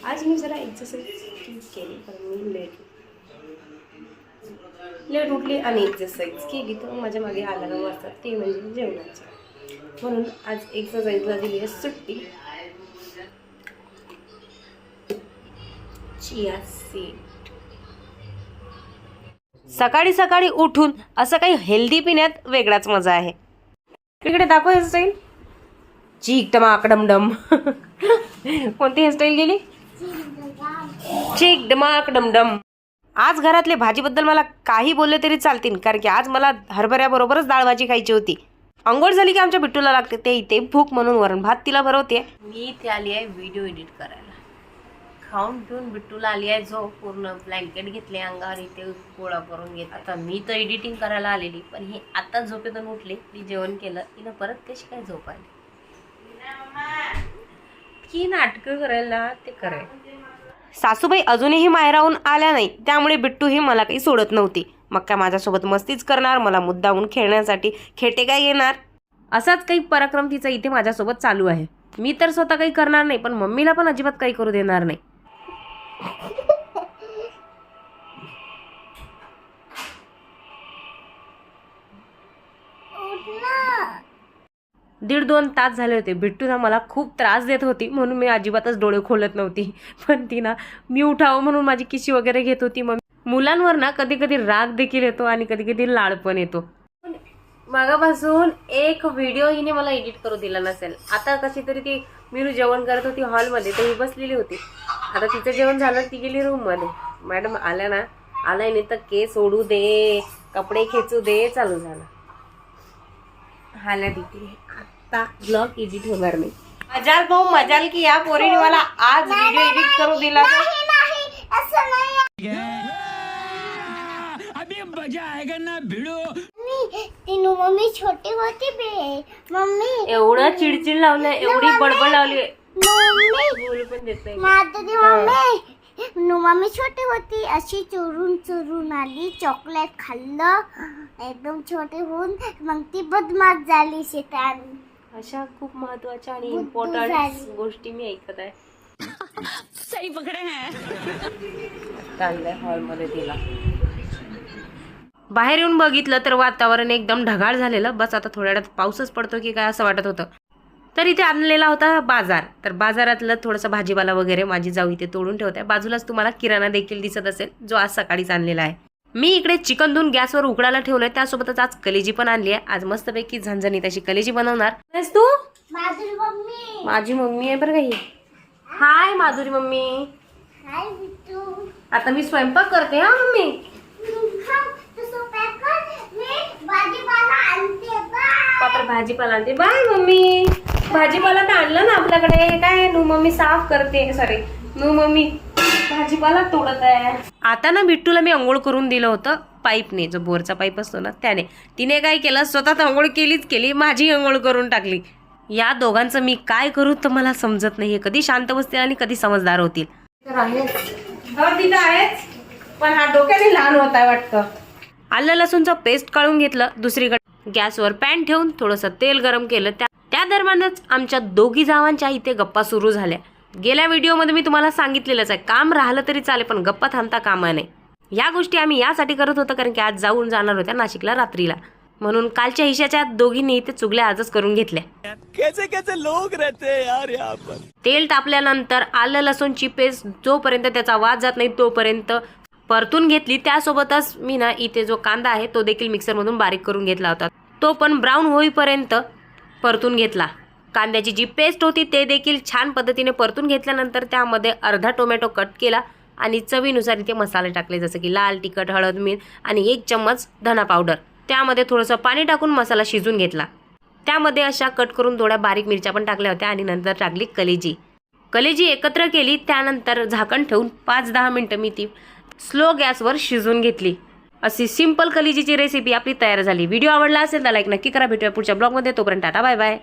आज मी जरा एक्सरसाइज केली कारण मी लेट उठली आणि एक्सरसाइज केली तर माझ्या मागे अलार्म वाजतात ते म्हणजे जेवणाचे. म्हणून आज एक्सरसाइजला दिली आहे सुट्टी. Chia seed. सकाळी सकाळी उठून असं काही हेल्दी पिण्यात वेगळाच मजा आहे. इकडे दाखव हेअरस्टाईल. चीक टमाक डमडम. कोणती हेअरस्टाईल गेली? चीक डमाक डमडम. आज घरातले भाजीबद्दल मला काही बोलले तरी चालतील कारण की आज मला हरभऱ्याबरोबरच डाळ भाजी खायची होती. अंघोळ झाली की आमच्या बिट्टूला लागते ते इथे भूक म्हणून वरण भात तिला भरवते. मी इथे आली आहे व्हिडिओ एडिट करायला. खाऊन पिऊन बिट्टूला आली आहे जो पूर्ण ब्लँकेट घेतले अंगावर इथे गोळा करून घेत. आता मी तर एडिटिंग करायला आलेली पण ही आता झोपेतून उठली. ती जेवण केलं तिनं परत कशी काय झोप आली. की नाटकं करायला ते कराय. सासूबाई अजूनही माहेराहून आल्या नाही त्यामुळे बिट्टू ही मला काही सोडत नव्हती. मग काय माझ्यासोबत मस्तीच करणार, मला मुद्दामून खेळण्यासाठी खेटे काय येणार, असाच काही पराक्रम तिचा इथे माझ्यासोबत चालू आहे. मी तर स्वतः काही करणार नाही पण मम्मीला पण अजिबात काही करू देणार नाही. दीड 2 तास झाले होते. बिट्टू ना मला खूप त्रास देत होती म्हणून मी अजिबातच डोळे खोलत नव्हती. पण ती ना मी उठावं म्हणून माझी किशी वगैरे घेत होती. मग मुलांवर ना कधी कधी राग देखील येतो आणि कधी कधी लाड पण येतो. मागापासून एक व्हिडिओ हिने मला एडिट करू दिला नसेल. आता कशी तरी ती मीरू जेवण करत होती हॉलमध्ये तर ही बसलेली होती. आता तिचं जेवण झालं ती गेली रूममध्ये. मॅडम आल्या ना, आलाय नाही तर केस सोडू दे, कपडे खेचू दे, चालू झालं. हाल्या तिथे आता ब्लॉग एडिट होणार नाही. मजाल भाऊ मजाल की या पोरीने मला आज व्हिडिओ एडिट करू दिला. अभी मजा आएगा ना भिड़ो. तीनू मम्मी छोटी होती बे. मम्मी एवढं चिडचिड लावलंय, एवढी बडबड लावली, मम्मी बोलू पण देत नाही. माधुरी मम्मी मम्मी छोटी होती अशी चुरून चुरून आली. चॉकलेट खाल्लं एकदम छोटी होऊन मग ती बदमाश झाली शेतात. अशा खूप महत्वाच्या आणि इम्पॉर्टंट गोष्टी मी ऐकत आहे. सही पकड़े हैं. चांगल्या हॉलमध्ये दिला. बाहेर येऊन बघितलं तर वातावरण एकदम ढगाळ झालेलं. बस आता थोड्या वेळात पाऊसच पडतो की काय असं वाटत होतं. तर इथे आणलेला होता बाजार. तर बाजारातलं थोडंसं भाजीपाला वगैरे माझी जाऊ इथे तोडून ठेवते. बाजूलाच तुम्हाला किराणा देखील दिसत असेल जो आज सकाळीच आणलेला आहे. मी इकडे चिकन धुवून गॅसवर उकडायला ठेवलंय. त्यासोबतच आज कलेजी पण आणली आहे. आज मस्तपैकी झणझणीत अशी कलेजी बनवणार. तू माधुरी मम्मी माझी मम्मी आहे बरं का ही. Hi Madhuri mummy. Hi Bittu. आता मी स्वयंपाक करते हा मम्मी. बापरे भाजीपाला आणते. Bye mummy. भाजीपाला तर आणलं ना आपल्याकडे. काय नू मम्मी साफ करते, सॉरी नू मम्मी भाजीपाला तोडत आहे. आता ना बिट्टूला मी अंघोळ करून दिलं होतं पाईपने, जो बोरचा पाईप असतो ना त्याने. तिने काय केलं, स्वतः अंघोळ केलीच केली, माझी अंघोळ करून टाकली. या दोघांचं मी काय करू तर मला समजत नाहीये. कधी शांत बसतील आणि कधी समजदार होतील. तिथं आहेच पण हा डोक्याने लहान होत आहे वाटतं. आलं लसूणचं पेस्ट काढून घेतलं. दुसरीकडे गॅसवर पॅन ठेवून थोडंसं तेल गरम केलं. त्या दरम्यानच आमच्या दोघी जावांच्या इथे गप्पा सुरू झाल्या. गेल्या व्हिडिओमध्ये मी तुम्हाला सांगितलेलंच आहे, काम राहिलं तरी चालेल पण गप्पा थांबता कामा नये. या गोष्टी आम्ही यासाठी करत होतो कारण की आज जाऊन जाणार होत्या नाशिकला रात्रीला. म्हणून कालच्या हिशाच्या दोघींनी इथे चुगल्या आजच करून घेतल्या. कैसे कैसे लोग रहते हैं यार यहाँ पर. तेल तापल्यानंतर आलं लसूणची पेस्ट जोपर्यंत त्याचा वास जात नाही तोपर्यंत परतून घेतली. त्यासोबतच मी ना इथे जो कांदा आहे तो देखील मिक्सरमधून बारीक करून घेतला होता. तो पण ब्राऊन होईपर्यंत परतून घेतला. कांद्याची जी पेस्ट होती ते देखील छान पद्धतीने परतून घेतल्यानंतर त्यामध्ये अर्धा टोमॅटो कट केला आणि चवीनुसार इथे मसाले टाकले जसं की लाल तिखट, हळद, मीठ आणि 1 चम्मच धना पावडर. त्यामध्ये थोडंसं पाणी टाकून मसाला शिजून घेतला. त्यामध्ये अशा कट करून थोड्या बारीक मिरच्या पण टाकल्या होत्या आणि नंतर टाकली कलेजी एकत्र केली. त्यानंतर झाकण ठेवून 5-10 मिनटं मी ती स्लो गॅसवर शिजून घेतली. अशी सिंपल कलेजीची रेसिपी आपली तयार झाली. व्हिडिओ आवडला असेल तर लाईक नक्की करा. भेटूया पुढच्या ब्लॉगमध्ये. तोपर्यंत टाटा बाय बाय.